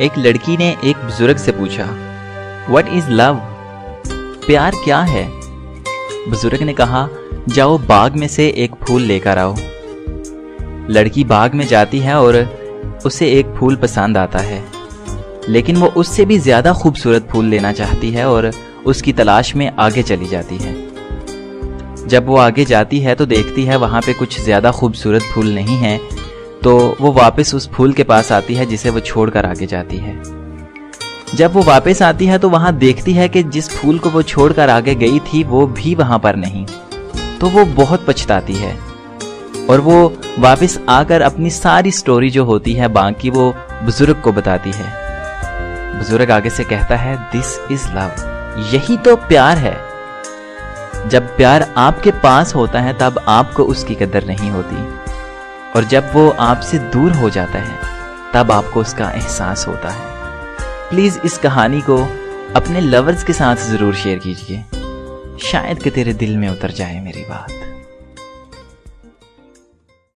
एक लड़की ने एक बुजुर्ग से पूछा, व्हाट इज लव? प्यार क्या है? बुजुर्ग ने कहा, जाओ बाग में से एक फूल लेकर आओ। लड़की बाग में जाती है और उसे एक फूल पसंद आता है, लेकिन वो उससे भी ज्यादा खूबसूरत फूल लेना चाहती है और उसकी तलाश में आगे चली जाती है। जब वो आगे जाती है तो देखती है वहां पे कुछ ज्यादा खूबसूरत फूल नहीं है, तो वो वापस उस फूल के पास आती है जिसे वो छोड़कर आगे जाती है। जब वो वापस आती है तो वहां देखती है कि जिस फूल को वो छोड़कर आगे गई थी वो भी वहां पर नहीं। तो वो बहुत पछताती है और वो वापस आकर अपनी सारी स्टोरी जो होती है बाकी वो बुजुर्ग को बताती है। बुजुर्ग आगे से कहता है, दिस इज लव, यही तो प्यार है। जब प्यार आपके पास होता है तब आपको उसकी कदर नहीं होती, और जब वो आपसे दूर हो जाता है तब आपको उसका एहसास होता है। प्लीज इस कहानी को अपने लवर्स के साथ जरूर शेयर कीजिए, शायद कि तेरे दिल में उतर जाए मेरी बात।